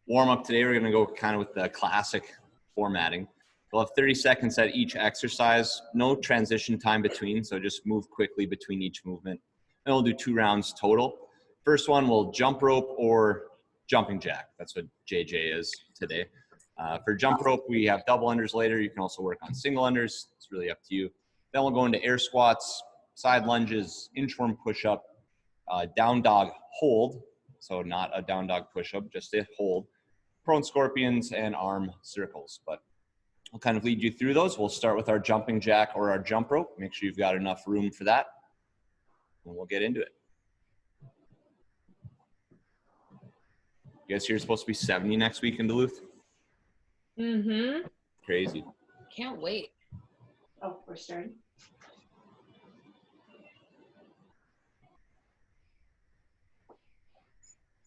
warm up today, we're going to go kind of with the classic formatting. We'll have 30 seconds at each exercise, no transition time between, so just move quickly between each movement. And we'll do 2 rounds total. First one, we'll jump rope or jumping jack. That's what JJ is today. For jump rope, we have double unders later. You can also work on single unders. It's really up to you. Then we'll go into air squats, side lunges, inchworm push-up, down dog hold. So not a down dog push-up, just a hold. Prone scorpions and arm circles. But I'll kind of lead you through those. We'll start with our jumping jack or our jump rope. Make sure you've got enough room for that. And we'll get into it. You guys here are supposed to be 70 next week in Duluth? Mm-hmm. Crazy. Can't wait. Oh, we're starting.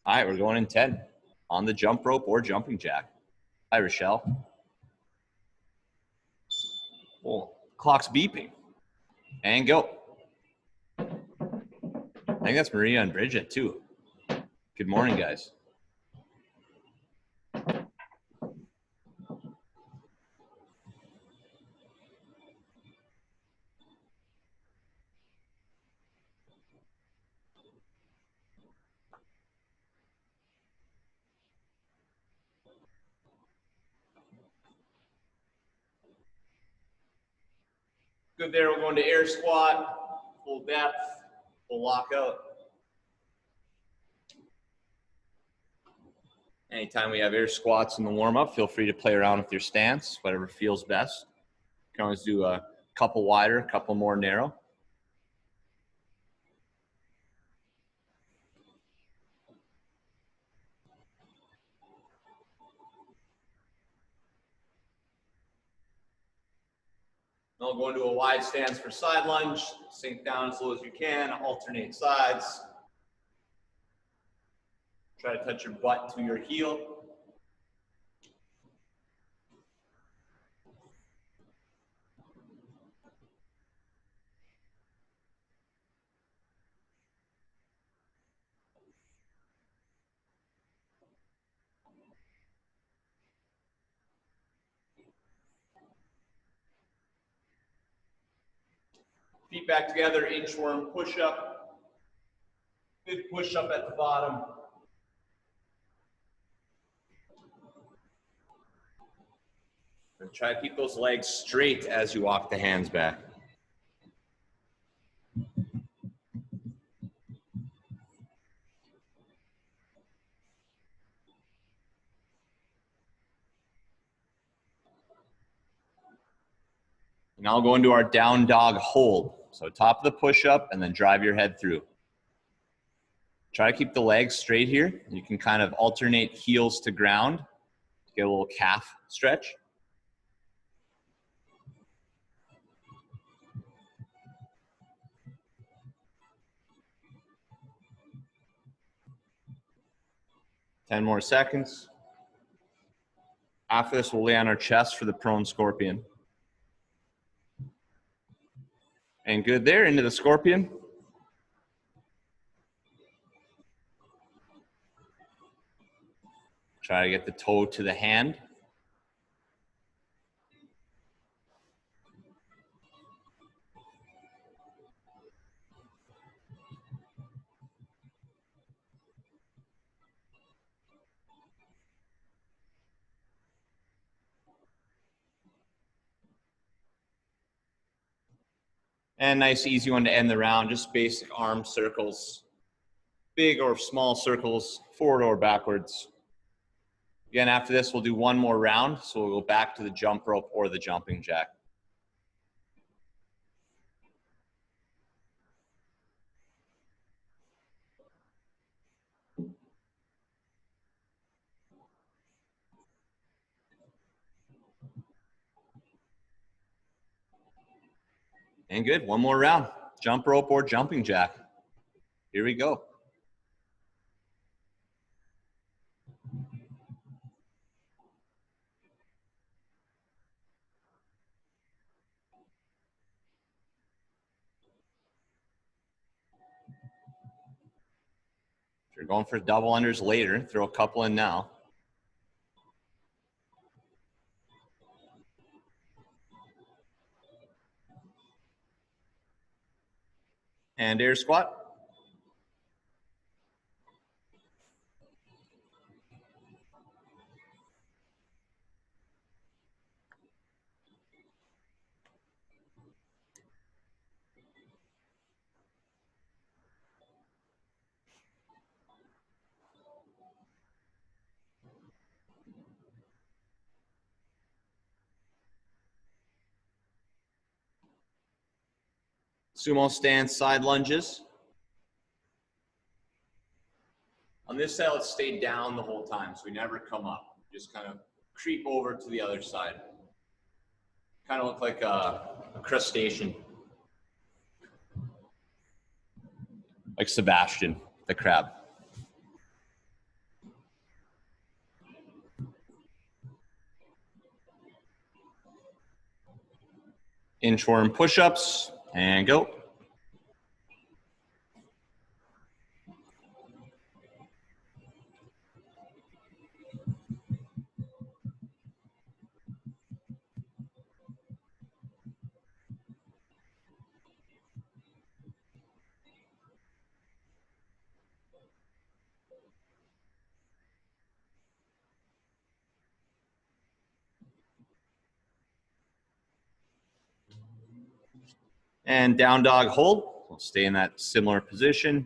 All right, we're going in 10 on the jump rope or jumping jack. Hi, Rochelle. Oh, clock's beeping. And go. I think that's Maria and Bridget too. Good morning, guys. Good there, we're going to air squat, full depth, full lockout. Anytime we have air squats in the warm-up, feel free to play around with your stance, whatever feels best. You can always do a couple wider, a couple more narrow. Then we'll go into a wide stance for side lunge, sink down as low as you can, alternate sides. Try to touch your butt to your heel. Feet back together, inchworm push-up. Good push-up at the bottom. And try to keep those legs straight as you walk the hands back. Now we'll go into our down dog hold. So top of the push-up and then drive your head through. Try to keep the legs straight here. You can kind of alternate heels to ground to get a little calf stretch. Ten more seconds. After this, we'll lay on our chest for the prone scorpion. And good there, into the scorpion. Try to get the toe to the hand. And nice, easy one to end the round, just basic arm circles. Big or small circles, forward or backwards. Again, after this, we'll do one more round. So we'll go back to the jump rope or the jumping jack. And good, one more round. Jump rope or jumping jack. Here we go. If you're going for double unders later, throw a couple in now. And air squat. Sumo stance, side lunges. On this side, let's stay down the whole time, so we never come up. Just kind of creep over to the other side. Kind of look like a crustacean. Like Sebastian, the crab. Inchworm push-ups, and go. And down dog hold. We'll stay in that similar position.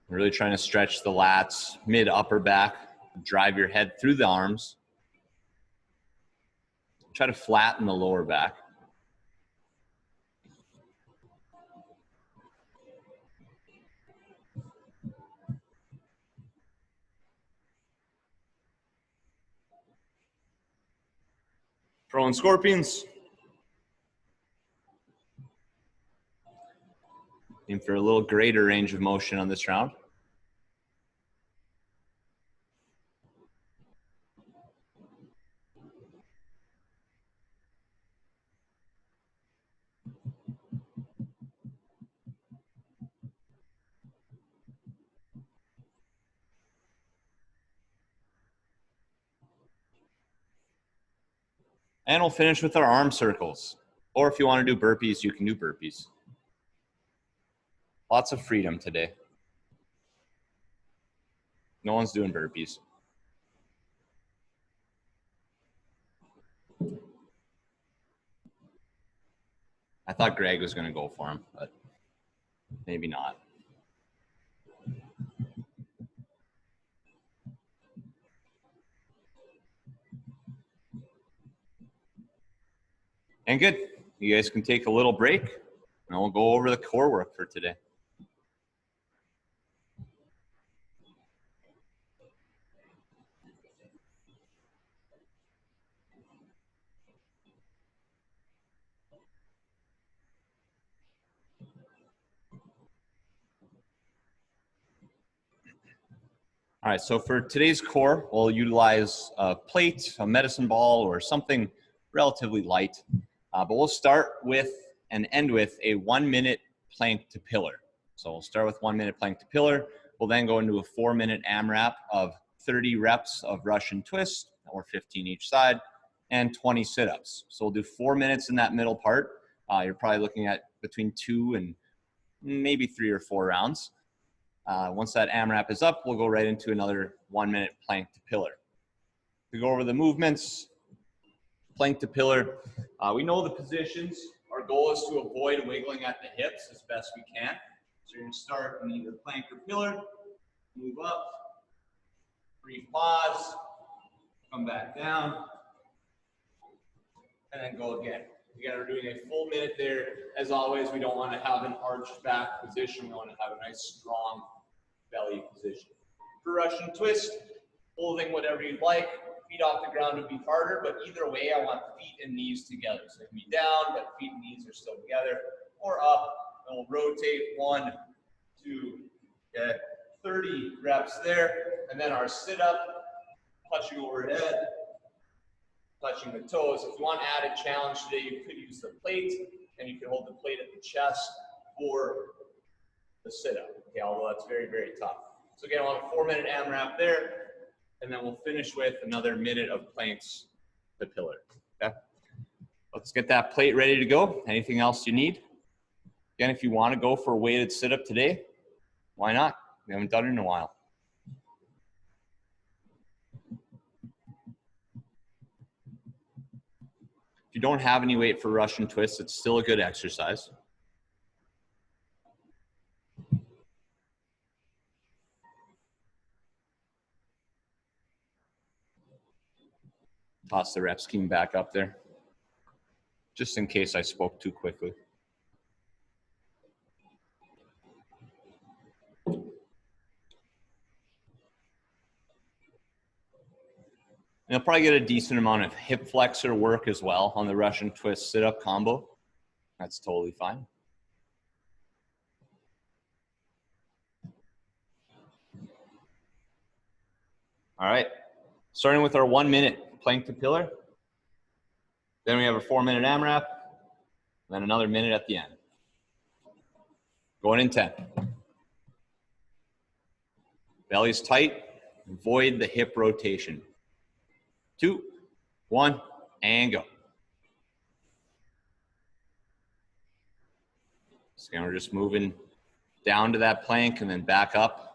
Really trying to stretch the lats, mid upper back, drive your head through the arms. Try to flatten the lower back. Throwing scorpions. Aim for a little greater range of motion on this round. And we'll finish with our arm circles. Or if you want to do burpees, you can do burpees. Lots of freedom today. No one's doing burpees. I thought Greg was going to go for him, but maybe not. And good. You guys can take a little break, and we'll go over the core work for today. All right, so for today's core, we'll utilize a plate, a medicine ball, or something relatively light. But we'll start with and end with a 1 minute plank to pillar. So we'll start with 1 minute plank to pillar. We'll then go into a 4-minute AMRAP of 30 reps of Russian twist, or 15 each side, and 20 sit-ups. So we'll do 4 minutes in that middle part. You're probably looking at between 2 and maybe 3 or 4 rounds. Once that AMRAP is up, we'll go right into another 1 minute plank to pillar. To go over the movements, plank to pillar, we know the positions. Our goal is to avoid wiggling at the hips as best we can. So you're going to start in either plank or pillar, move up, brief pause, come back down, and then go again. Again, we're doing a full minute there. As always, we don't want to have an arched back position. We want to have a nice, strong belly position. For Russian twist, holding whatever you'd like. Feet off the ground would be harder, but either way, I want feet and knees together. So it can be down, but feet and knees are still together, or up, and we'll rotate 1, 2, okay, 30 reps there, and then our sit-up, touching overhead, touching the toes. If you want added challenge today, you could use the plate, and you can hold the plate at the chest for the sit-up, okay, although that's very, very tough. So again, we'll have a 4-minute AMRAP there, and then we'll finish with another minute of planks to pillar, okay? Let's get that plate ready to go. Anything else you need? Again, if you want to go for a weighted sit-up today, why not? We haven't done it in a while. If you don't have any weight for Russian twists, it's still a good exercise. Toss the rep scheme back up there, just in case I spoke too quickly. And you'll probably get a decent amount of hip flexor work as well on the Russian twist sit-up combo. That's totally fine. All right, starting with our 1 minute plank to pillar. Then we have a 4-minute AMRAP, then another minute at the end. Going in 10. Belly's tight, avoid the hip rotation. 2, 1, and go. So we're just moving down to that plank and then back up.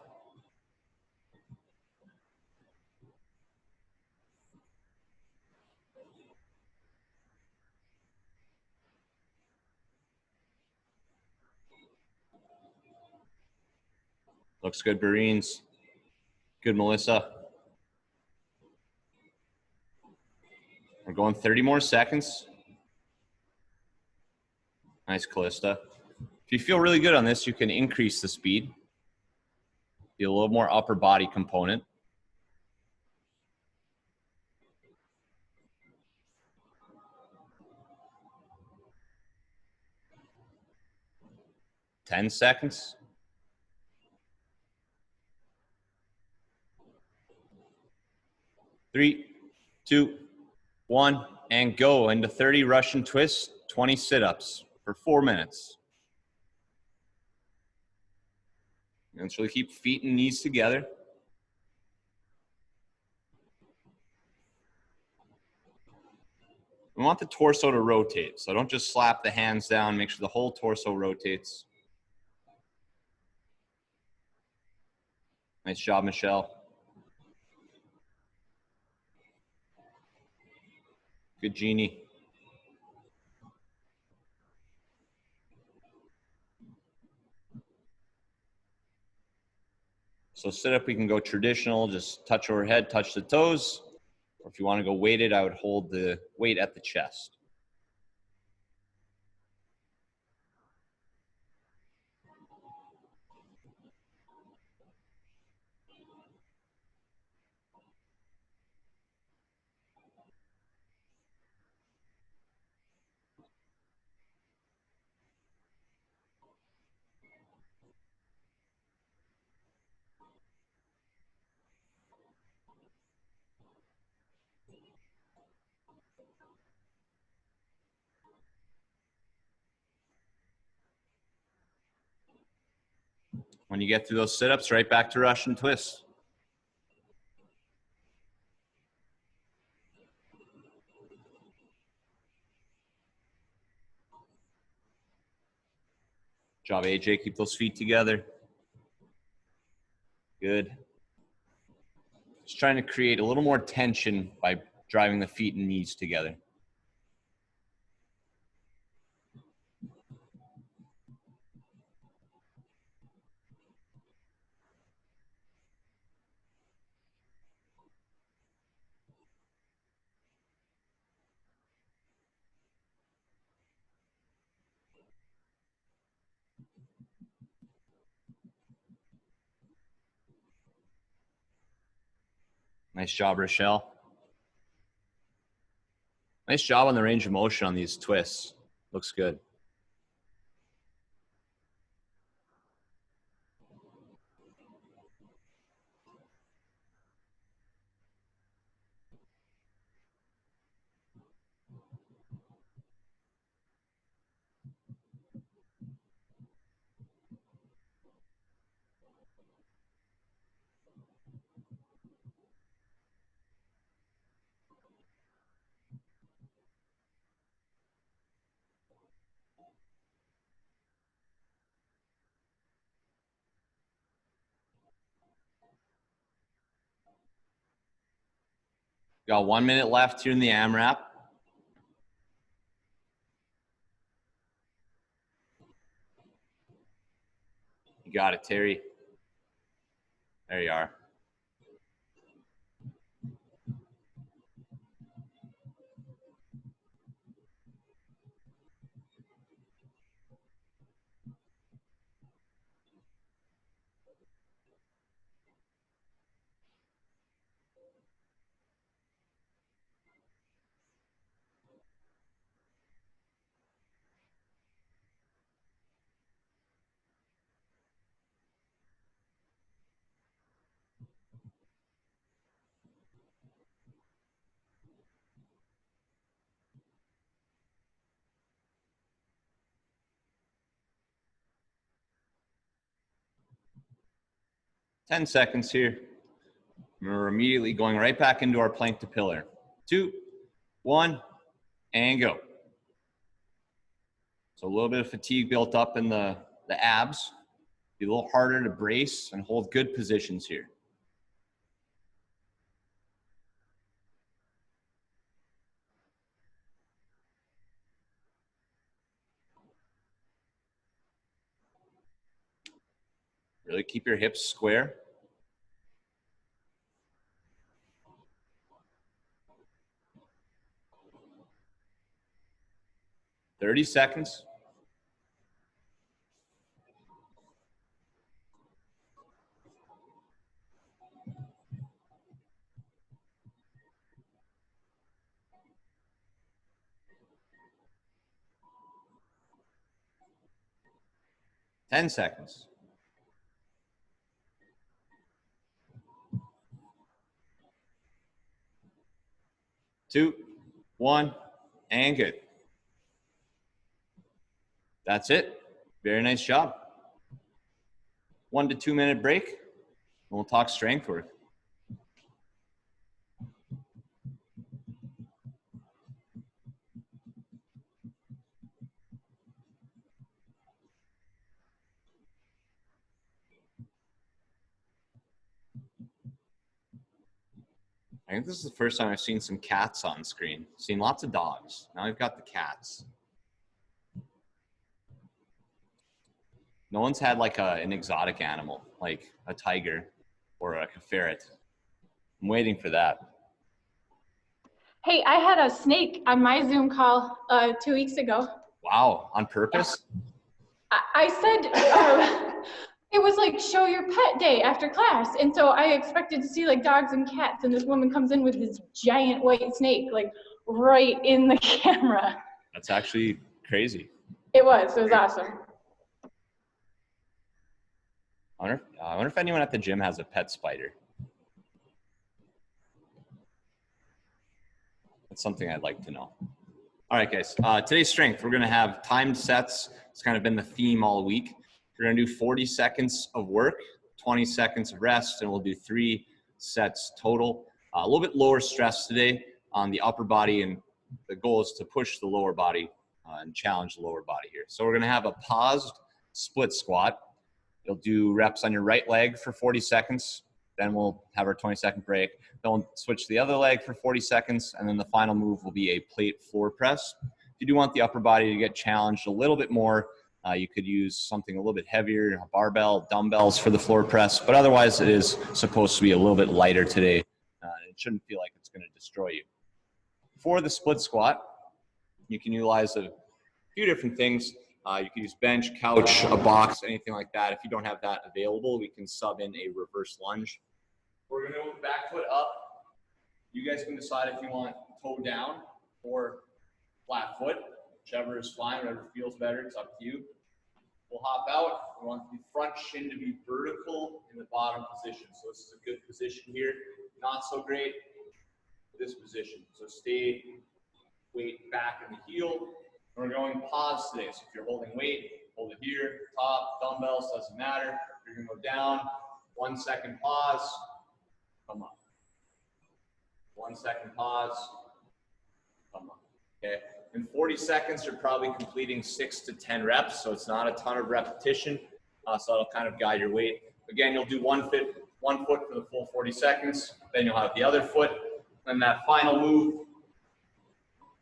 Looks good, Bareens. Good, Melissa. We're going 30 more seconds. Nice, Callista. If you feel really good on this, you can increase the speed. Be a little more upper body component. Ten seconds. 3, 2, 1, and go into 30 Russian twists, 20 sit-ups for 4 minutes. And let's really keep feet and knees together. We want the torso to rotate, so don't just slap the hands down, make sure the whole torso rotates. Nice job, Michelle. Good, Jeannie. So sit up, we can go traditional, just touch overhead, touch the toes. Or if you want to go weighted, I would hold the weight at the chest. When you get through those sit-ups, right back to Russian twists. Job, AJ. Keep those feet together. Good. Just trying to create a little more tension by driving the feet and knees together. Nice job, Rochelle. Nice job on the range of motion on these twists. Looks good. Got 1 minute left here in the AMRAP. You got it, Terry. There you are. Ten seconds here. We're immediately going right back into our plank to pillar. 2, 1, and go. So a little bit of fatigue built up in the abs. Be a little harder to brace and hold good positions here. Really keep your hips square. Thirty seconds. Ten seconds. 2, 1, and good. That's it. Very nice job. 1 to 2 minute break, and we'll talk strength work. I think this is the first time I've seen some cats on screen. Seen lots of dogs. Now we've got the cats. No one's had like an exotic animal, like a tiger or like a ferret. I'm waiting for that. Hey, I had a snake on my Zoom call 2 weeks ago. Wow, on purpose? I said it was like show your pet day after class. And so I expected to see like dogs and cats, and this woman comes in with this giant white snake, like right in the camera. That's actually crazy. It was awesome. I wonder if anyone at the gym has a pet spider. That's something I'd like to know. All right, guys. Today's strength, we're going to have timed sets. It's kind of been the theme all week. We're going to do 40 seconds of work, 20 seconds of rest, and we'll do 3 sets total. A little bit lower stress today on the upper body, and the goal is to push the lower body and challenge the lower body here. So we're going to have a paused split squat. You'll do reps on your right leg for 40 seconds. Then we'll have our 20-second break. Then we'll switch to the other leg for 40 seconds. And then the final move will be a plate floor press. If you do want the upper body to get challenged a little bit more, you could use something a little bit heavier, a barbell, dumbbells for the floor press. But otherwise, it is supposed to be a little bit lighter today. It shouldn't feel like it's going to destroy you. For the split squat, you can utilize a few different things. You can use bench, couch, a box, anything like that. If you don't have that available, we can sub in a reverse lunge. We're going to move back foot up. You guys can decide if you want toe down or flat foot. Whichever is fine, whatever feels better, it's up to you. We'll hop out. We want the front shin to be vertical in the bottom position. So this is a good position here. Not so great this position. So stay weight back in the heel. We're going pause today. So if you're holding weight, hold it here, top, dumbbells, doesn't matter. You're going to go down, 1 second pause, come up. 1 second pause, come up. Okay. In 40 seconds, you're probably completing 6 to 10 reps. So it's not a ton of repetition. So that'll kind of guide your weight. Again, you'll do one foot for the full 40 seconds. Then you'll have the other foot. And that final move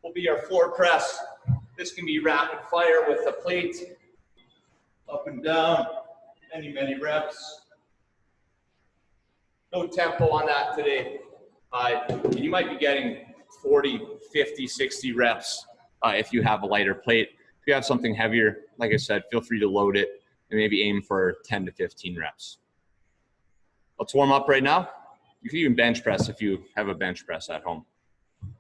will be our floor press. This can be rapid fire with the plate, up and down, many reps. No tempo on that today. You might be getting 40, 50, 60 reps if you have a lighter plate. If you have something heavier, like I said, feel free to load it and maybe aim for 10 to 15 reps. Let's warm up right now. You can even bench press if you have a bench press at home.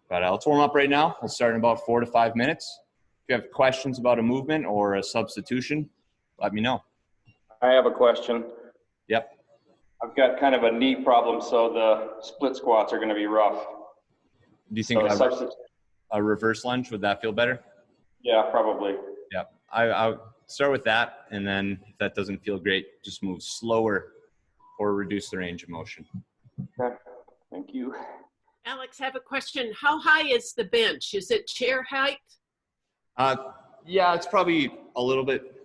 But let's warm up right now. We'll start in about 4 to 5 minutes. If you have questions about a movement or a substitution, let me know. I have a question. Yep. I've got kind of a knee problem, so the split squats are going to be rough. Do you think So a reverse lunge, would that feel better? Yeah, probably. Yep. I'll start with that, and then if that doesn't feel great, just move slower or reduce the range of motion. Okay. Thank you. Alex, I have a question. How high is the bench? Is it chair height? Yeah, it's probably a little bit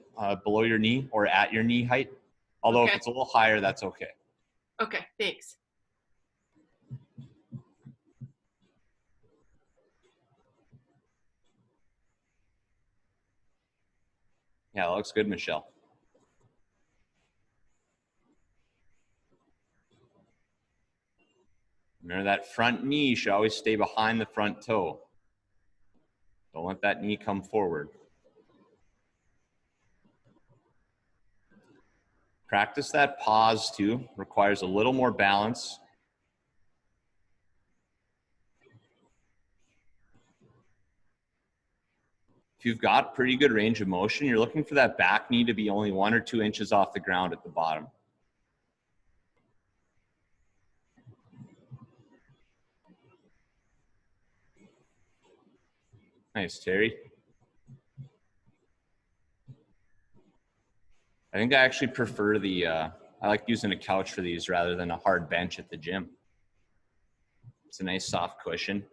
below your knee or at your knee height. Although Okay. if it's a little higher, that's okay. Okay, thanks. Yeah, that looks good, Michelle. Remember that front knee should always stay behind the front toe. Don't let that knee come forward. Practice that pause too. Requires a little more balance. If you've got pretty good range of motion, you're looking for that back knee to be only 1 or 2 inches off the ground at the bottom. Nice, Terry. I think I actually prefer the, I like using a couch for these rather than a hard bench at the gym. It's a nice soft cushion.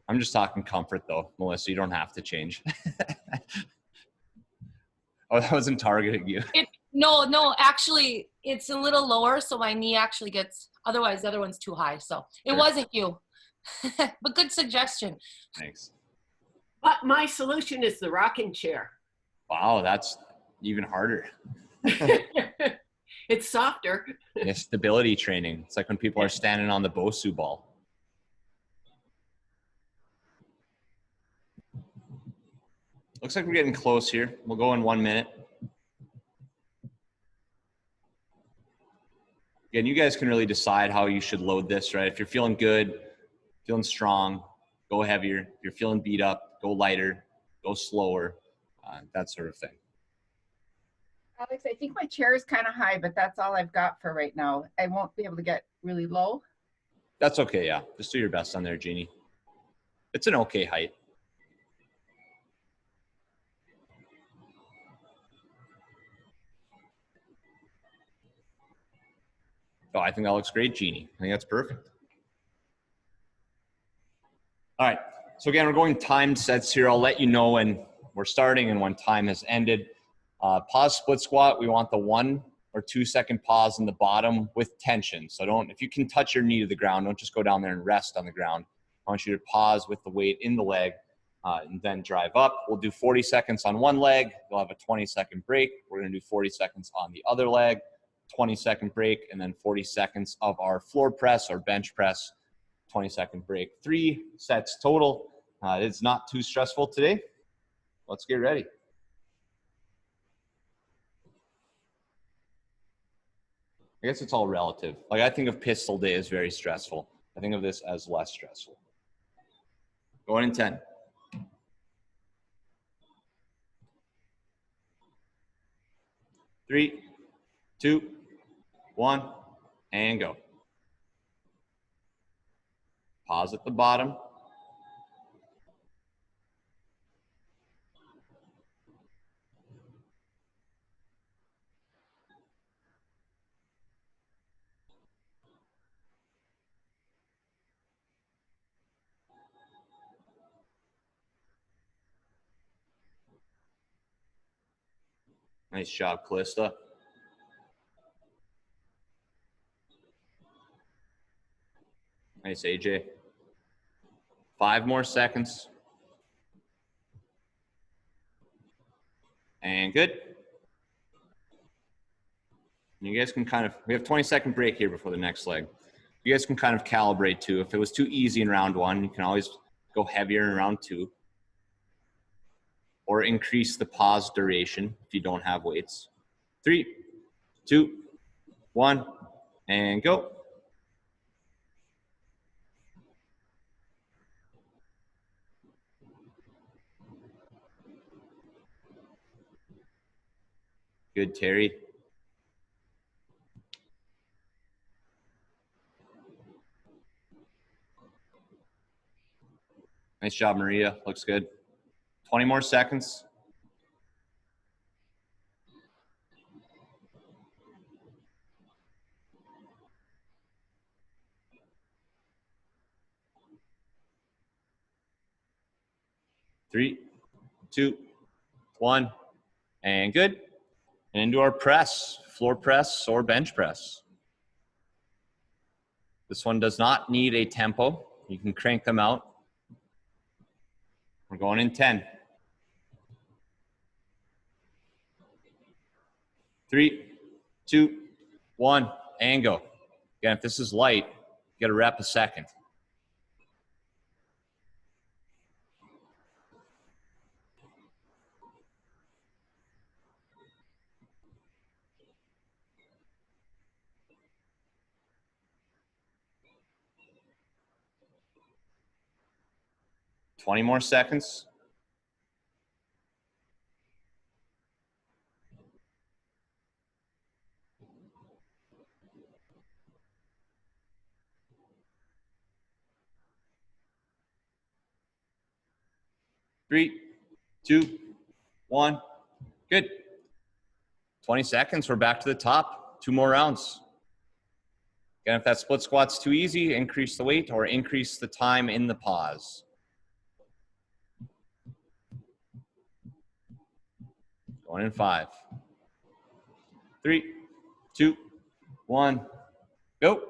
I'm just talking comfort though, Melissa, you don't have to change. Oh, that wasn't targeting you. No, actually, it's a little lower, so my knee actually gets, otherwise the other one's too high. So it wasn't you. But good suggestion. Thanks. But my solution is the rocking chair. Wow, that's even harder. It's softer. Yeah, stability training. It's like when people are standing on the Bosu ball. Looks like we're getting close here. We'll go in 1 minute. Again, you guys can really decide how you should load this, right? If you're feeling good, feeling strong, go heavier. If you're feeling beat up, go lighter, go slower, that sort of thing. Alex, I think my chair is kind of high, but that's all I've got for right now. I won't be able to get really low. That's okay, yeah. Just do your best on there, Jeannie. It's an okay height. Oh, I think that looks great, Jeannie. I think that's perfect. All right, so again, we're going timed sets here. I'll let you know when we're starting and when time has ended. Pause split squat, we want the 1 or 2 second pause in the bottom with tension. So if you can touch your knee to the ground, don't just go down there and rest on the ground. I want you to pause with the weight in the leg and then drive up. We'll do 40 seconds on one leg. We'll have a 20-second break. We're gonna do 40 seconds on the other leg, 20-second break, and then 40 seconds of our floor press or bench press, 20-second break. 3 sets total. It's not too stressful today. Let's get ready. I guess it's all relative. Like I think of pistol day as very stressful. I think of this as less stressful. Going in 10. 3, 2, 1, and go. Pause at the bottom. Nice job, Callista. Nice, AJ. 5 more seconds. And good. You guys can kind of, we have 20-second break here before the next leg. You guys can kind of calibrate too. If it was too easy in round 1, you can always go heavier in round 2. Or increase the pause duration if you don't have weights. 3, 2, 1, and go. Good, Terry. Nice job, Maria. Looks good. 20 more seconds. Three, 2, 1, and good. And into our press, floor press or bench press. This one does not need a tempo. You can crank them out. We're going in 10. 3, 2, 1, and go. Again, if this is light, you got to rep a second. Twenty more seconds. Three, 2, 1, good. 20 seconds, we're back to the top. 2 more rounds. Again, if that split squat's too easy, increase the weight or increase the time in the pause. Going in 5, 3, 2, 1, go.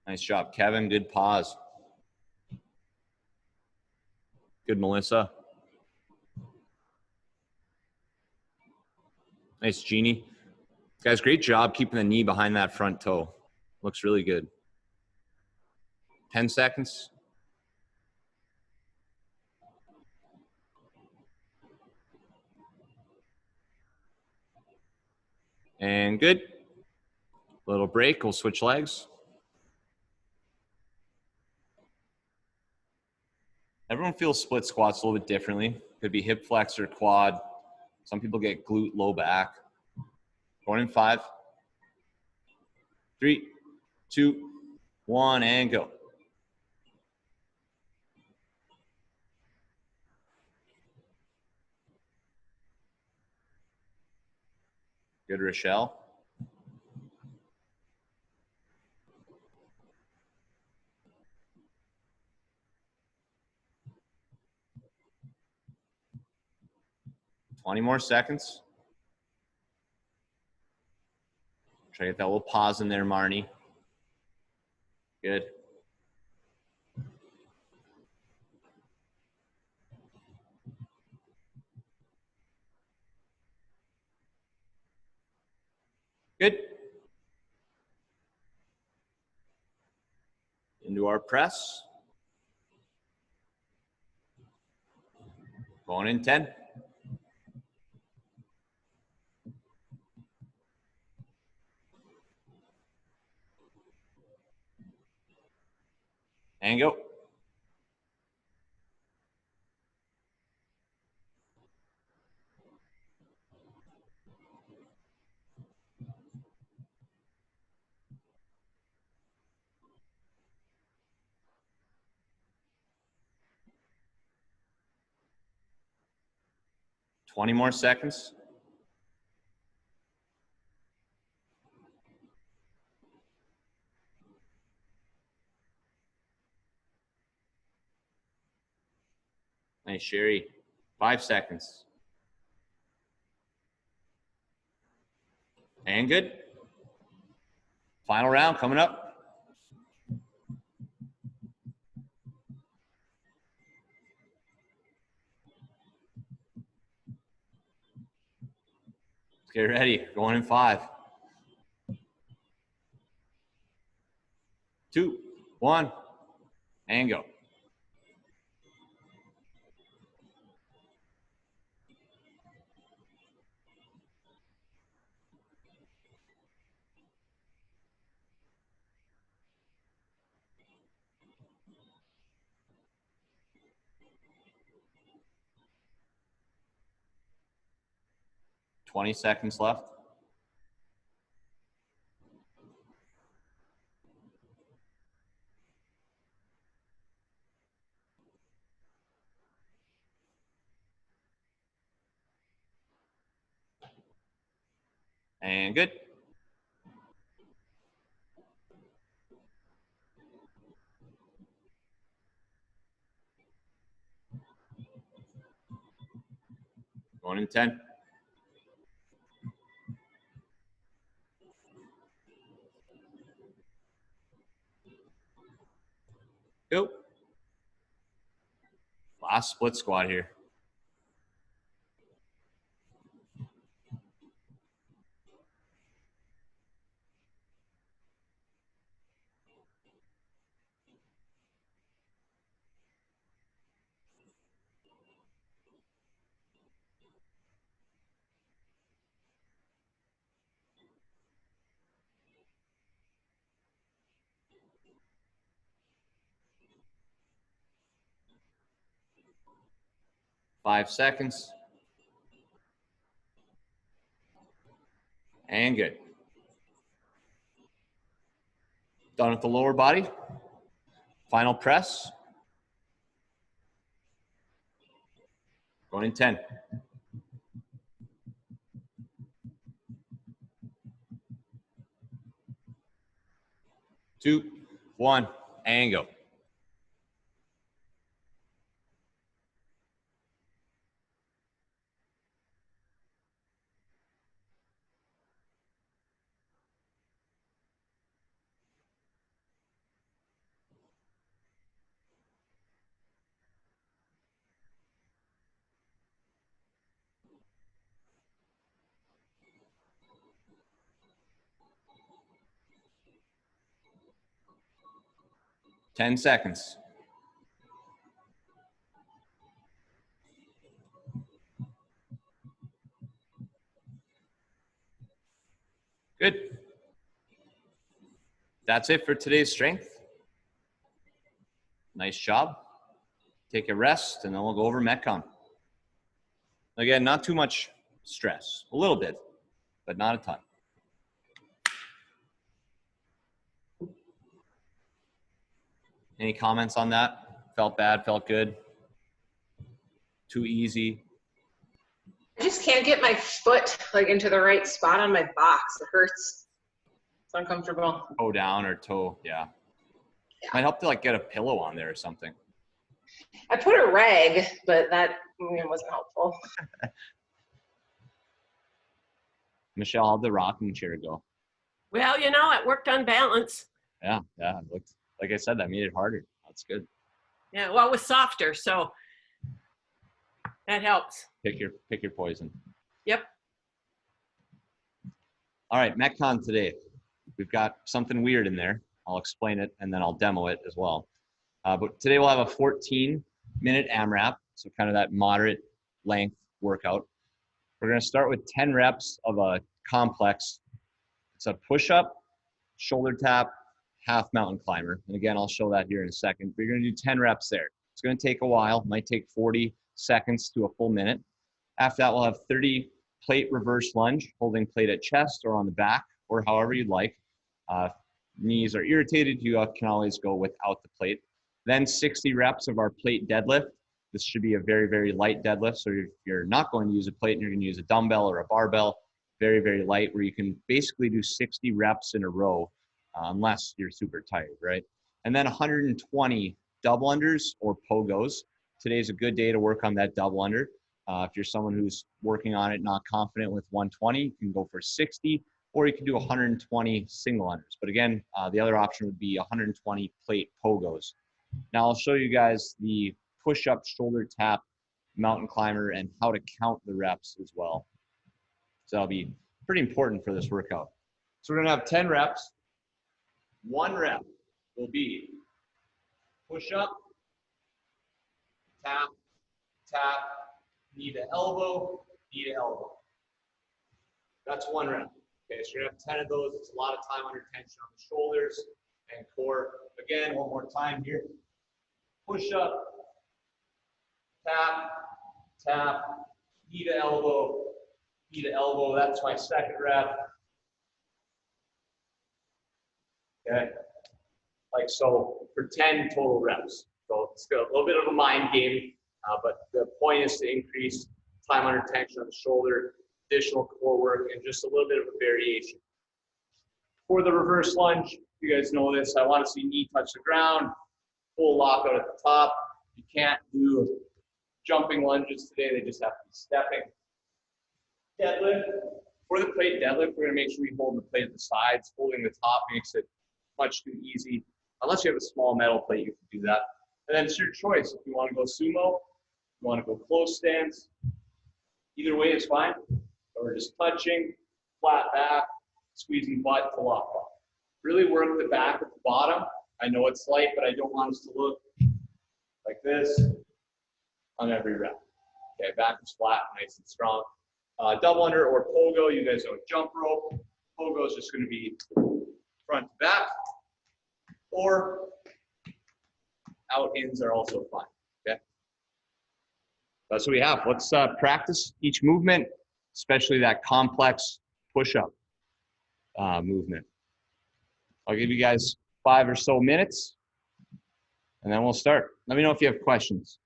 Nice job, Kevin. Good pause. Good, Melissa. Nice, Jeannie. Guys, great job keeping the knee behind that front toe. Looks really good. 10 seconds. And good. Little break, we'll switch legs. Everyone feels split squats a little bit differently. Could be hip flexor, quad. Some people get glute, low back. Going in 5, 3, 2, 1, and go. Good, Rochelle. Twenty more seconds. Try to get that little pause in there, Marnie. Good. Good. Into our press. Going in 10. And go. Twenty more seconds. Nice, Sherry. 5 seconds. And good. Final round coming up. Let's get ready. Going in 5, 2, 1, and go. Twenty seconds left. And good. Going in 10. Go. Last split squat here. Five seconds. And good. Done with the lower body. Final press. Going in 10. 2, 1, and go. Ten seconds. Good. That's it for today's strength. Nice job. Take a rest, and then we'll go over Metcon. Again, not too much stress. A little bit, but not a ton. Any comments on that? Felt bad, felt good? Too easy? I just can't get my foot like into the right spot on my box. It hurts. It's uncomfortable. Toe down or toe, yeah. Might help to like get a pillow on there or something. I put a rag, but that wasn't helpful. Michelle, how'd the rocking chair go? Well, you know, it worked on balance. Yeah, it looked, like I said, that made it harder. That's good. Yeah, well, it was softer, so that helps. Pick your poison. Yep. All right, Metcon today. We've got something weird in there. I'll explain it and then I'll demo it as well. But today we'll have a 14-minute AMRAP, so kind of that moderate length workout. We're gonna start with 10 reps of a complex. It's a push-up, shoulder tap, half mountain climber. And again, I'll show that here in a second. But you're gonna do 10 reps there. It's gonna take a while, might take 40 seconds to a full minute. After that, we'll have 30 plate reverse lunge, holding plate at chest or on the back, or however you'd like. Knees are irritated, you can always go without the plate. Then 60 reps of our plate deadlift. This should be a very, very light deadlift. So if you're not going to use a plate and you're going to use a dumbbell or a barbell, very, very light, where you can basically do 60 reps in a row, unless you're super tired, right? And then 120 double unders or pogos. today's a good day to work on that double under. If you're someone who's working on it, not confident with 120, you can go for 60, or you can do 120 single unders. But again, the other option would be 120 plate pogos. Now I'll show you guys the push-up, shoulder tap, mountain climber, and how to count the reps as well. So that'll be pretty important for this workout. So we're gonna have 10 reps. 1 rep will be push-up, tap, tap, knee to elbow, knee to elbow. That's 1 rep. Okay, so you're gonna have 10 of those. It's a lot of time under tension on the shoulders and core. Again, one more time here. Push up, tap, tap, knee to elbow, knee to elbow. That's my 2nd rep. Okay, like so for 10 total reps. So it's got a little bit of a mind game, but the point is to increase time under tension on the shoulder, additional core work, and just a little bit of a variation. For the reverse lunge, you guys know this, I want to see knee touch the ground, full lockout at the top. You can't do jumping lunges today, they just have to be stepping. Deadlift. For the plate deadlift, we're going to make sure we hold the plate at the sides. Holding the top makes it much too easy. Unless you have a small metal plate, you can do that. And then it's your choice. If you want to go sumo, you want to go close stance, either way is fine. Or just touching, flat back, squeezing butt to lock off. Really work the back at the bottom. I know it's light, but I don't want us to look like this on every rep. Okay, back is flat, nice and strong. Double under or pogo, you guys know jump rope. Pogo is just going to be front to back, or out ins are also fine. Okay, that's what we have. Let's practice each movement, especially that complex push-up movement. I'll give you guys 5 or so minutes, and then we'll start. Let me know if you have questions.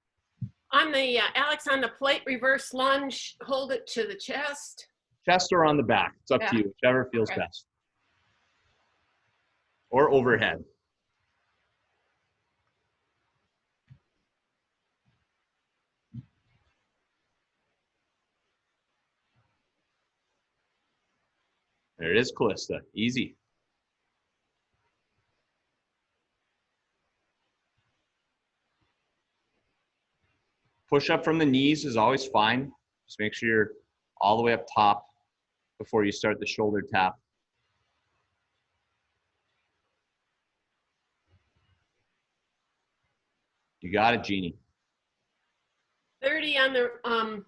On the, Alex, on the plate reverse lunge, hold it to the chest. Chest or on the back, it's up to you, whichever feels best. Or overhead. There it is, Callista. Easy. Push up from the knees is always fine. Just make sure you're all the way up top before you start the shoulder tap. You got it, Jeannie. 30 on the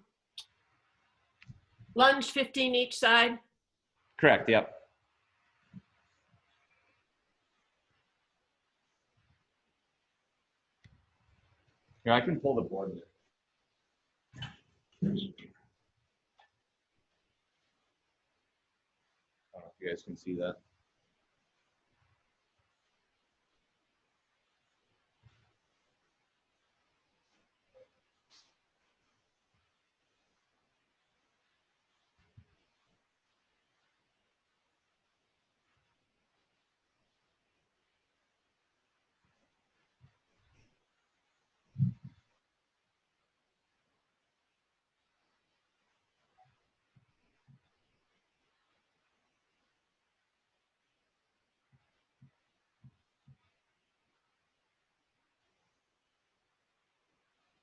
lunge, 15 each side. Correct, yep. Here, I can pull the board there. I don't know if you guys can see that.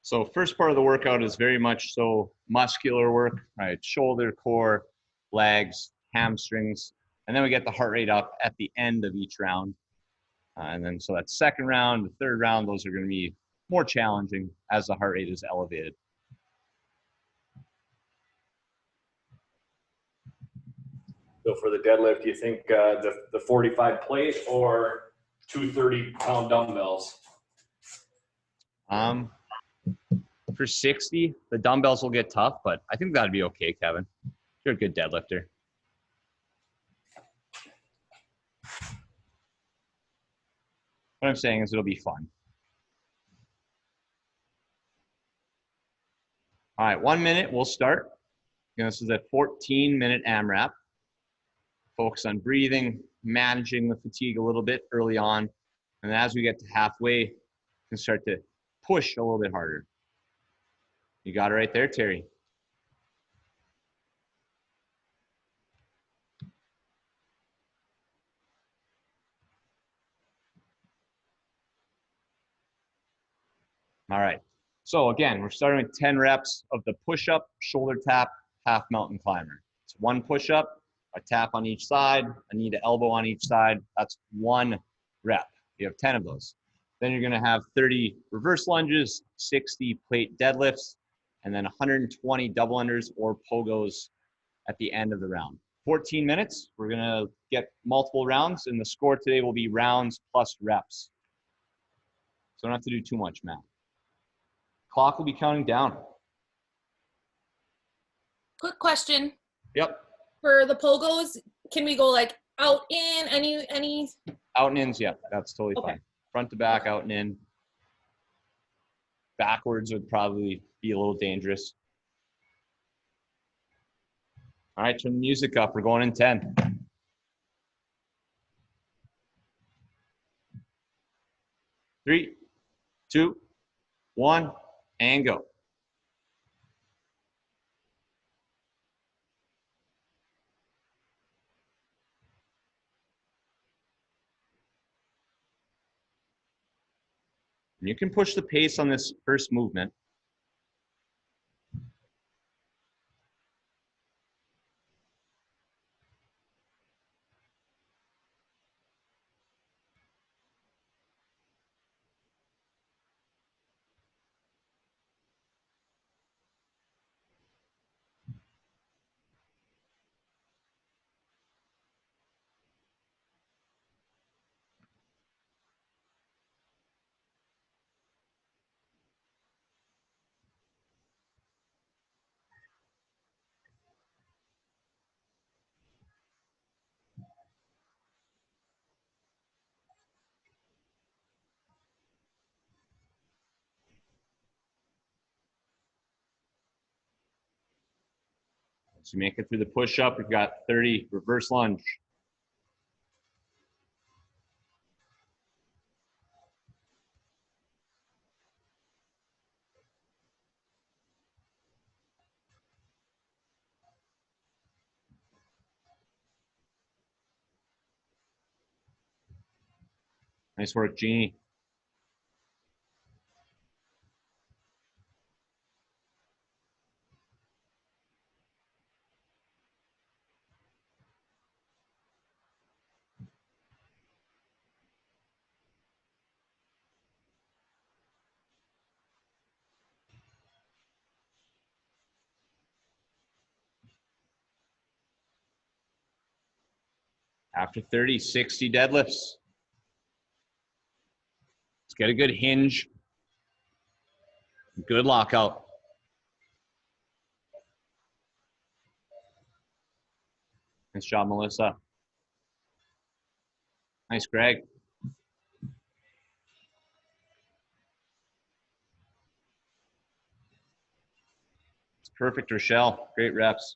So first part of the workout is very much so muscular work, right? Shoulder, core, legs, hamstrings, and then we get the heart rate up at the end of each round. And then so that 2nd round, the 3rd round, those are going to be more challenging as the heart rate is elevated. So for the deadlift, do you think the 45 plate or 230-pound dumbbells? For 60, the dumbbells will get tough, but I think that'd be okay, Kevin. You're a good deadlifter. What I'm saying is it'll be fun. All right, 1 minute, we'll start. Again, this is a 14-minute AMRAP. Focus on breathing, managing the fatigue a little bit early on. And as we get to halfway, you can start to push a little bit harder. You got it right there, Terry. All right. So again, we're starting with 10 reps of the push-up, shoulder tap, half mountain climber. It's one push-up, a tap on each side, a knee to elbow on each side. That's one rep. You have 10 of those. Then you're gonna have 30 reverse lunges, 60 plate deadlifts, and then 120 double unders or pogos at the end of the round. 14 minutes, we're gonna get multiple rounds, and the score today will be rounds plus reps. So don't have to do too much math. Clock will be counting down. Quick question. Yep. For the pogos, can we go like out, in, any? Out and ins, yeah, that's totally Okay. fine. Front to back, out and in. Backwards would probably be a little dangerous. All right, turn the music up. We're going in 10. 3, 2, 1, and go. And you can push the pace on this first movement. So you make it through the push-up. We've got 30 reverse lunge. Nice work, Jeannie. After 30, 60 deadlifts. Let's get a good hinge. Good lockout. Nice job, Melissa. Nice, Greg. It's perfect, Rochelle. Great reps.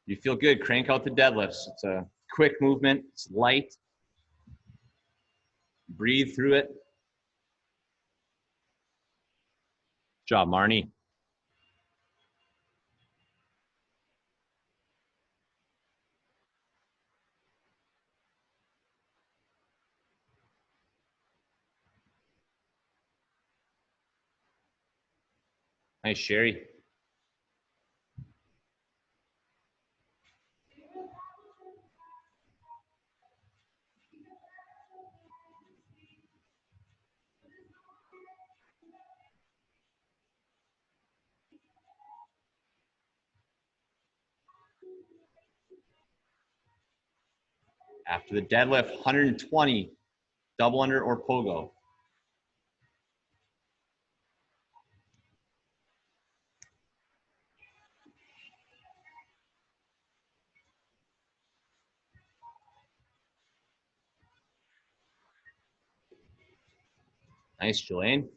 You feel good, crank out the deadlifts. It's a quick movement, it's light. Breathe through it. Good job, Marnie. Nice, Sherry. After the deadlift, 120, double under or pogo. Nice, Jelaine. Good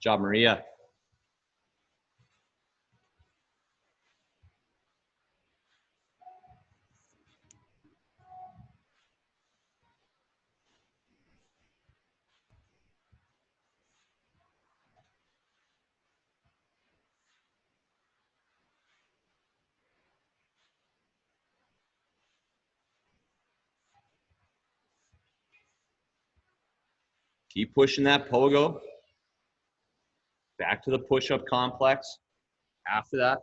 job, Maria. Keep pushing that pogo. Back to the push-up complex. After that,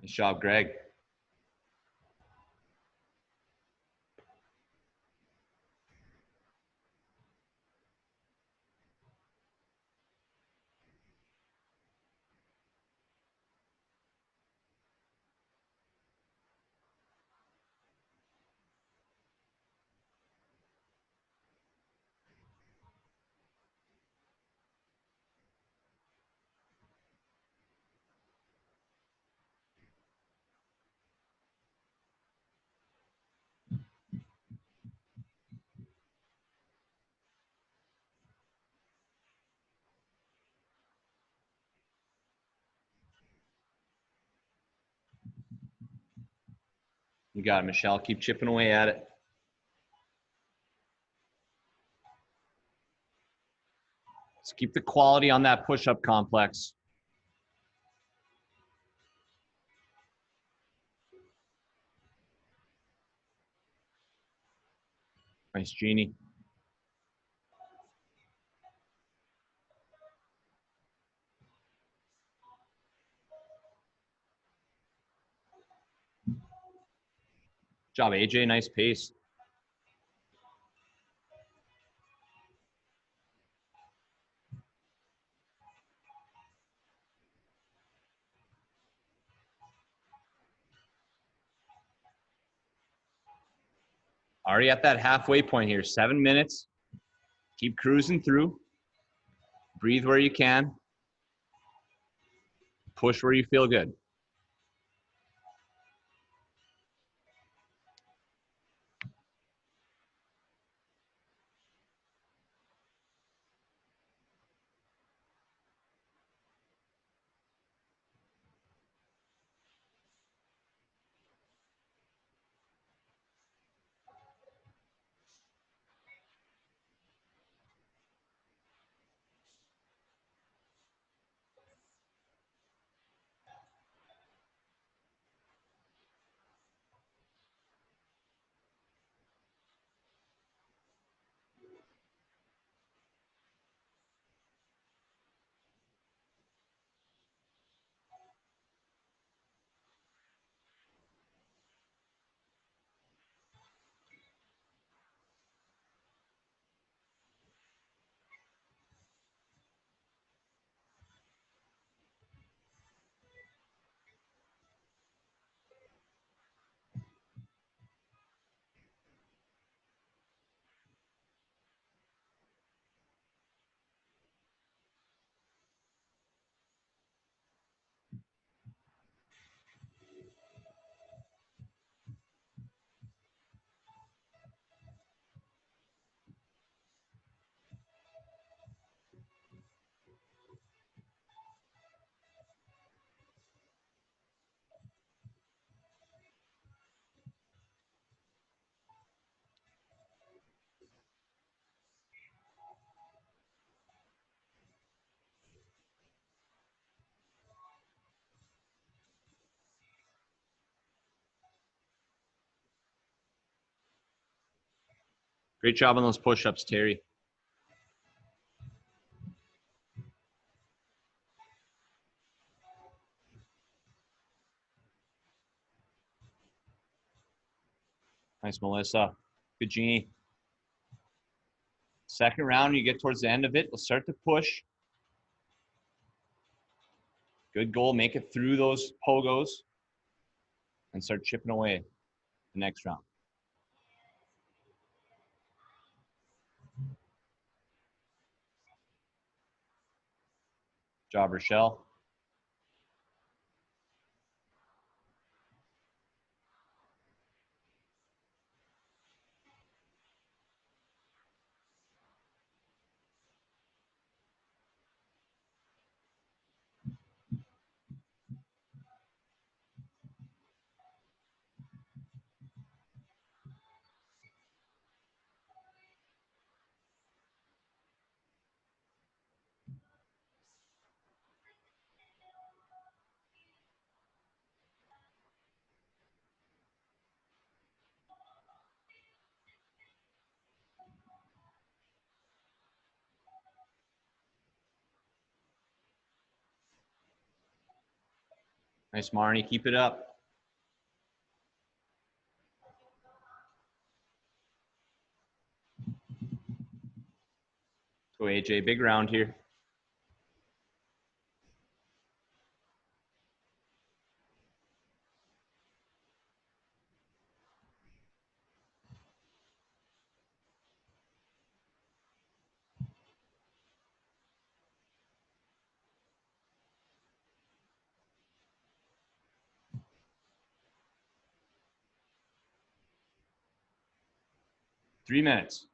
nice job, Greg. You got it, Michelle. Keep chipping away at it. Let's keep the quality on that push-up complex. Nice, Jeannie. Good job, AJ. Nice pace. Already at that halfway point here. 7 minutes. Keep cruising through. Breathe where you can. Push where you feel good. Great job on those push-ups, Terry. Nice, Melissa. Good, Jeannie. Second round, you get towards the end of it. Let's start to push. Good goal. Make it through those pogos and start chipping away the next round. Good job, Rochelle. Nice, Marnie. Keep it up. Go, AJ. Big round here. Three minutes.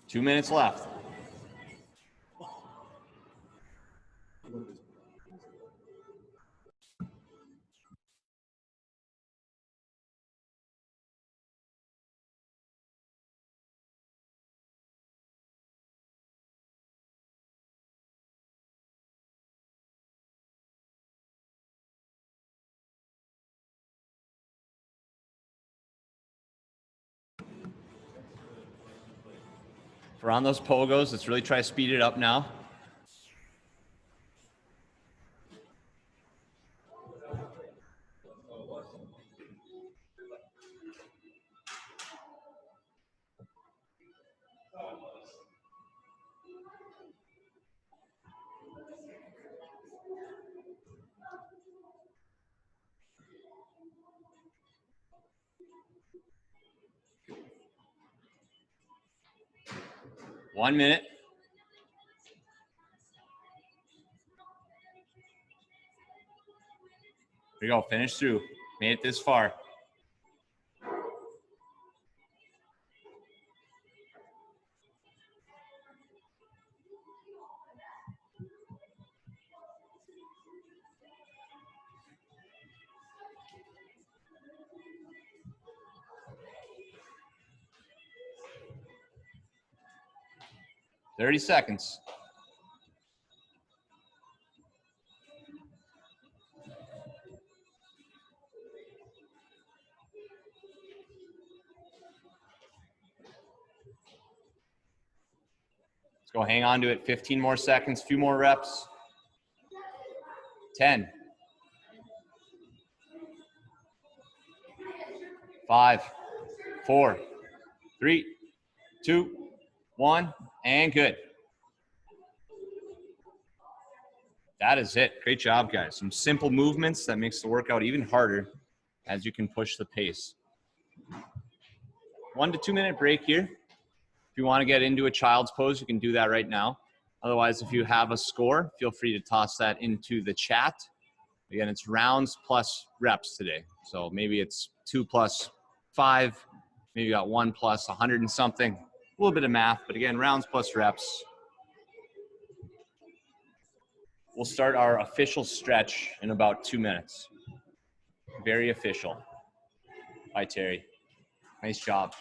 Two minutes left. For on those pogos, let's really try to speed it up now. One minute. Here we go. Finish through. Made it this far. Thirty seconds. Let's go hang on to it. 15 more seconds, few more reps. 10. 5, 4, 3, 2, 1, and good. That is it. Great job, guys. Some simple movements that makes the workout even harder as you can push the pace. 1 to 2 minute break here. If you want to get into a child's pose, you can do that right now. Otherwise, if you have a score, feel free to toss that into the chat. Again, it's rounds plus reps today. So maybe it's 2 plus 5, maybe you got 1 plus 100 and something. A little bit of math, but again, rounds plus reps. We'll start our official stretch in about 2 minutes. Very official. Bye, Terry. Nice job.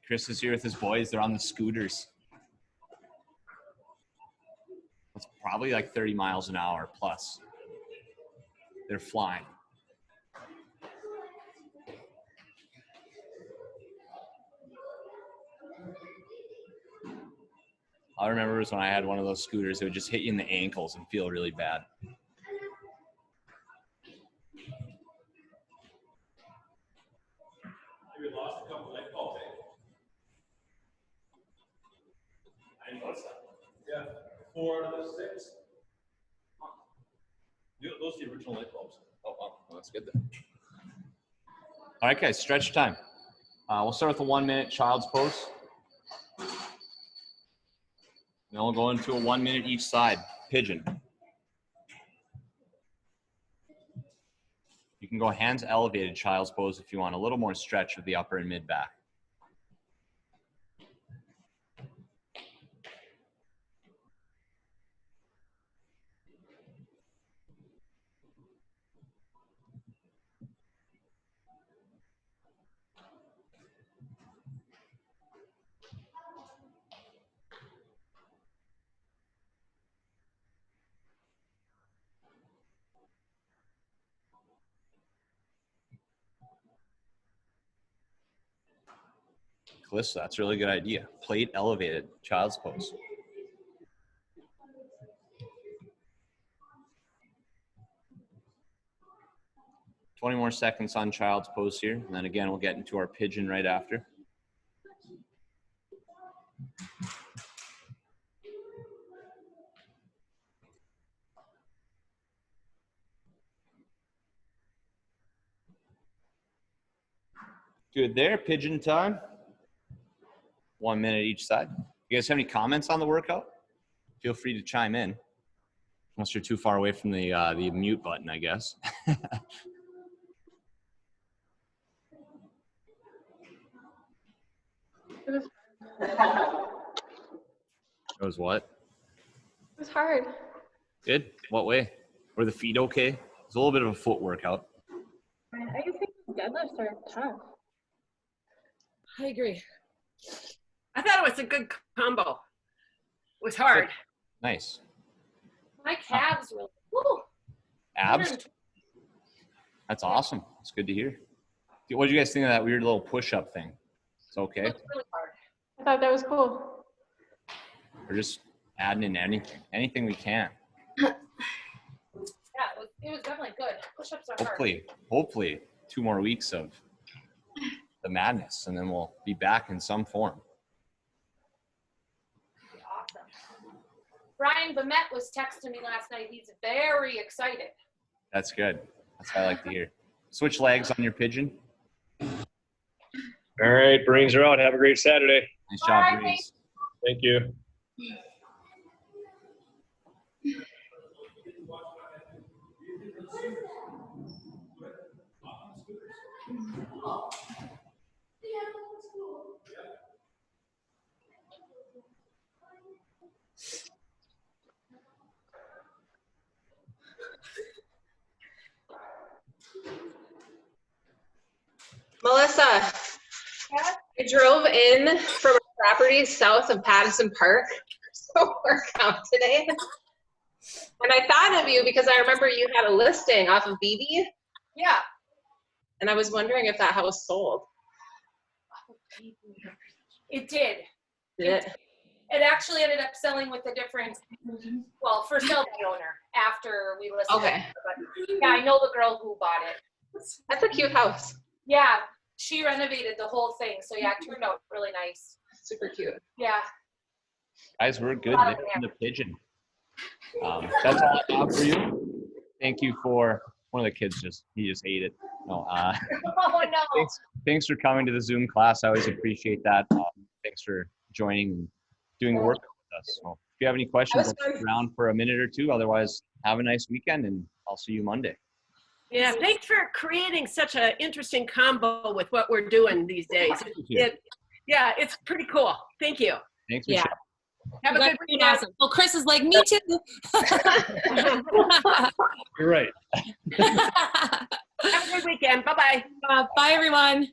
Chris is here with his boys. They're on the scooters. It's probably like 30 miles an hour plus. They're flying. All I remember was when I had one of those scooters, it would just hit you in the ankles and feel really bad. We lost a couple light bulbs. I didn't notice that. Yeah, 4 out of the 6. Those are the original light bulbs. Oh, well, that's good then. All right, guys, stretch time. We'll start with a 1 minute child's pose. Then we'll go into a 1 minute each side, pigeon. You can go hands elevated child's pose if you want a little more stretch of the upper and mid back. Calista, that's a really good idea. Plate elevated child's pose. Twenty more seconds on child's pose here, and then again we'll get into our pigeon right after. Good there, pigeon time. 1 minute each side. You guys have any comments on the workout? Feel free to chime in. Unless you're too far away from the mute button, I guess. It was what? was hard. Good? What way? Were the feet okay? It's a little bit of a foot workout. I just think deadlifts are tough. I agree. I thought it was a good combo. It was hard. Nice. My calves were, woo. Abs? That's awesome. It's good to hear. What did you guys think of that weird little push-up thing? It's okay. It's really hard. I thought that was cool. We're just adding in anything we can. Yeah, it was definitely good. Push-ups are hard. Hopefully 2 more weeks of the madness, and then we'll be back in some form. Awesome. Brian Bamet was texting me last night. He's very excited. That's good. That's what I like to hear. Switch legs on your pigeon. All right, Marines are out. Have a great Saturday. Nice job, Breeze. Thank you. Melissa, I drove in from a property south of Patterson Park to work out today. And I thought of you because I remember you had a listing off of BB. Yeah. And I was wondering if that house sold. It did. Did it? It actually ended up selling with a different, well, for sale by owner after we listed Okay. it. But yeah, I know the girl who bought it. That's a cute house. Yeah, she renovated the whole thing. So yeah, it turned out really nice. Super cute. Yeah. Guys, we're good. Nipping the pigeon. That's all I have for you. Thank you for one of the kids. He just ate it. No. Oh no. Thanks for coming to the Zoom class. I always appreciate that. Thanks for joining and doing the work with us. So if you have any questions, we'll stick around for a minute or two. Otherwise, have a nice weekend, and I'll see you Monday. Yeah, thanks for creating such an interesting combo with what we're doing these days. Yeah, it's pretty cool. Thank you. Thanks, Michelle. Have a good weekend. Awesome. Well, Chris is like, me too. You're right. Have a good weekend. Bye-bye. Bye, everyone.